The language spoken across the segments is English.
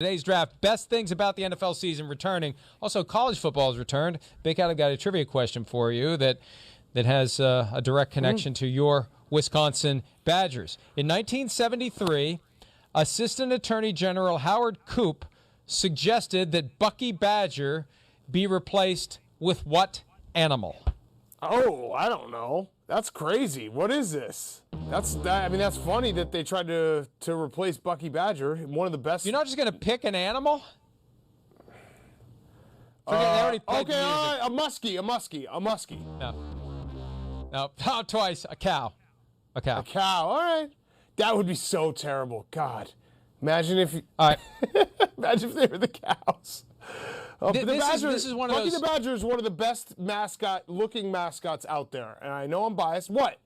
Today's draft, best things about the NFL season returning. Also, college football has returned. Big Cat, I've got a trivia question for you that has a direct connection to your Wisconsin Badgers. In 1973, Assistant Attorney General Howard Koop suggested that Bucky Badger be replaced with what animal? Oh, I don't know. That's crazy. What is this? That's funny that they tried to replace Bucky Badger, one of the best. You're not just going to pick an animal? Forget, they already picked okay, all right, a muskie. No, twice. A cow. A cow. All right. That would be so terrible. God, imagine if. All right. Imagine if they were the cows. This is one of Bucky those. the Badger is one of the best looking mascots out there, and I know I'm biased. What?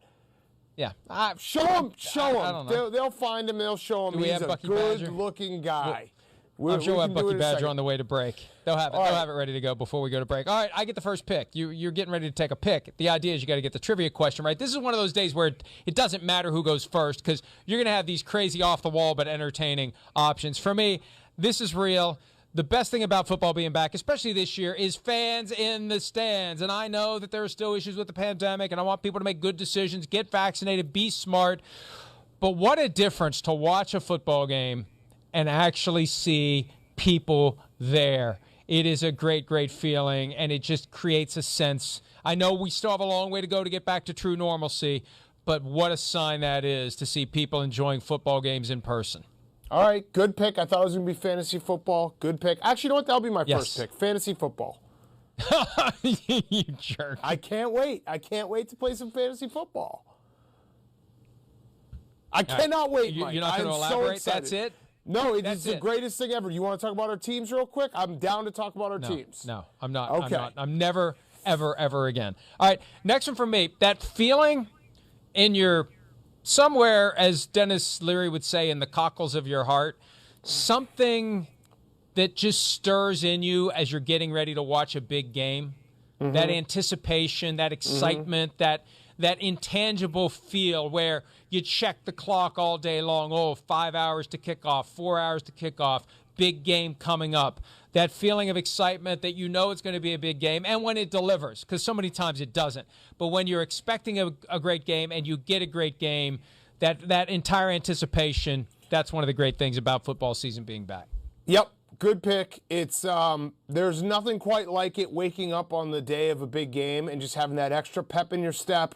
Yeah. Show him. I don't know. They'll find him. They'll show him. He's a good-looking guy. I'm sure we'll have Bucky Badger on the way to break. They'll have it. They'll have it ready to go before we go to break. All right, I get the first pick. You're getting ready to take a pick. The idea is you got to get the trivia question right. This is one of those days where it doesn't matter who goes first because you're going to have these crazy off-the-wall but entertaining options. For me, this is real. The best thing about football being back, especially this year, is fans in the stands. And I know that there are still issues with the pandemic, and I want people to make good decisions, get vaccinated, be smart. But what a difference to watch a football game and actually see people there. It is a great, great feeling, and it just creates a sense. I know we still have a long way to go to get back to true normalcy, but what a sign that is to see people enjoying football games in person. All right, good pick. I thought it was going to be fantasy football. Good pick. Actually, you know what? That'll be my first pick. Fantasy football. You jerk. I can't wait. I can't wait to play some fantasy football. I cannot wait, Mike. You're not going to elaborate? So That's it? No, it's the greatest thing ever. You want to talk about our teams real quick? I'm down to talk about our teams. No, I'm not. Okay. I'm never, ever again. All right, next one from me. That feeling in your... somewhere, as Dennis Leary would say, in the cockles of your heart, something that just stirs in you as you're getting ready to watch a big game. Mm-hmm. That anticipation, that excitement, that intangible feel where you check the clock all day long. Oh, 5 hours to kick off, 4 hours to kick off, big game coming up. That feeling of excitement that you know it's going to be a big game, and when it delivers, because so many times it doesn't. But when you're expecting a great game and you get a great game, that entire anticipation, that's one of the great things about football season being back. Yep, good pick. It's there's nothing quite like it, waking up on the day of a big game and just having that extra pep in your step.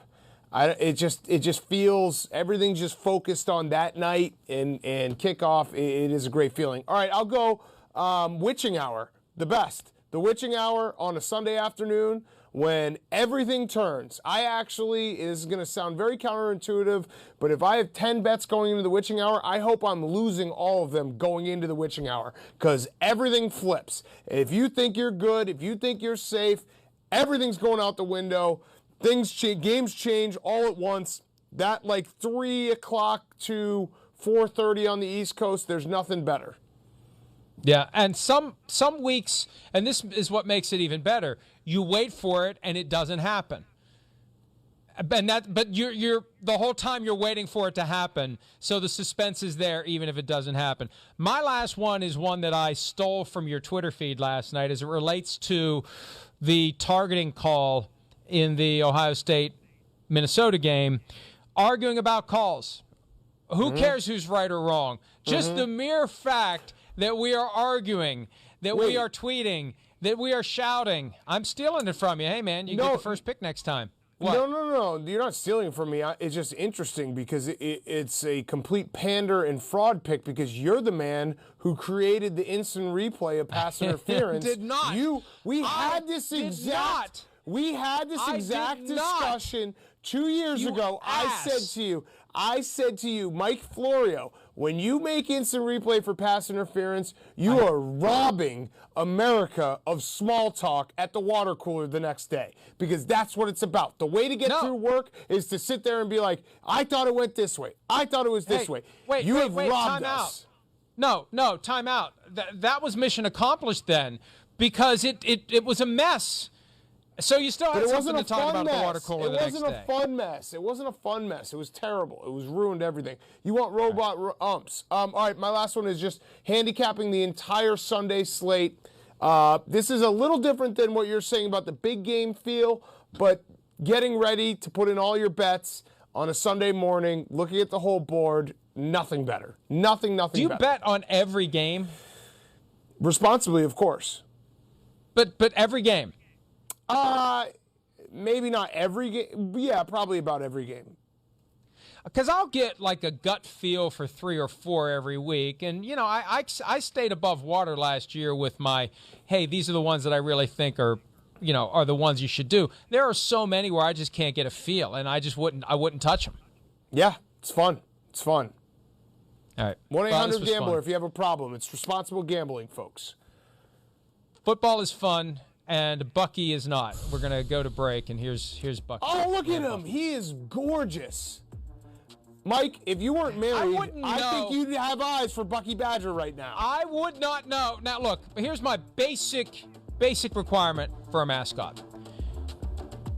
It just feels everything's just focused on that night and kickoff. It is a great feeling. All right, I'll go. Witching hour, the best. The witching hour on a Sunday afternoon when everything turns. This is going to sound very counterintuitive, but if I have 10 bets going into the witching hour, I hope I'm losing all of them going into the witching hour because everything flips. If you think you're good, if you think you're safe, everything's going out the window. Games change all at once. That like 3 o'clock to 4:30 on the East Coast, there's nothing better. Yeah, and some weeks, and this is what makes it even better, you wait for it and it doesn't happen. But you're the whole time you're waiting for it to happen, so the suspense is there even if it doesn't happen. My last one is one that I stole from your Twitter feed last night as it relates to the targeting call in the Ohio State-Minnesota game, arguing about calls. Who cares who's right or wrong? Just the mere fact that we are arguing, that we are tweeting, that we are shouting. I'm stealing it from you. Hey, man, you get the first pick next time. What? No. You're not stealing it from me. It's just interesting because it's a complete pander and fraud pick because you're the man who created the instant replay of pass interference. Did not. We had this exact discussion 2 years ago. I said to you, Mike Florio, when you make instant replay for pass interference, you are robbing America of small talk at the water cooler the next day because that's what it's about. The way to get through work is to sit there and be like, I thought it went this way. I thought it was this way. Wait, robbed time us. Out. No, time out. That was mission accomplished then because it was a mess. So you still had something to talk about at the water cooler the next day. It wasn't a fun mess. It wasn't a fun mess. It was terrible. It was ruined everything. You want robot umps. All right, my last one is just handicapping the entire Sunday slate. This is a little different than what you're saying about the big game feel, but getting ready to put in all your bets on a Sunday morning, looking at the whole board, nothing better. Nothing better. Do you bet on every game? Responsibly, of course. But every game? Maybe not every game. Yeah, probably about every game. Because I'll get like a gut feel for 3 or 4 every week. And, you know, I stayed above water last year with my, hey, these are the ones that I really think are, you know, are the ones you should do. There are so many where I just can't get a feel, and I wouldn't touch them. Yeah, it's fun. It's fun. All right. 1-800-GAMBLER if you have a problem. It's responsible gambling, folks. Football is fun. And Bucky is not. We're going to go to break, and here's Bucky. Oh, look at him. He is gorgeous. Mike, if you weren't married, I think you'd have eyes for Bucky Badger right now. I would not know. Now, look, here's my basic requirement for a mascot.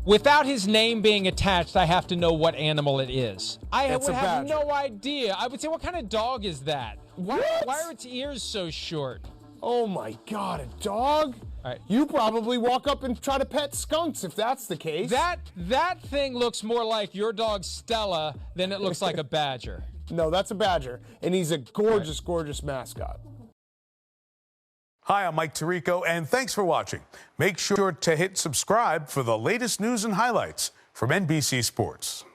Without his name being attached, I have to know what animal it is. I would have no idea. I would say, what kind of dog is that? Why are its ears so short? Oh, my God, a dog? Right. You probably walk up and try to pet skunks if that's the case. That thing looks more like your dog Stella than it looks like a badger. No, that's a badger, and he's a gorgeous, gorgeous mascot. Hi, I'm Mike Tirico, and thanks for watching. Make sure to hit subscribe for the latest news and highlights from NBC Sports.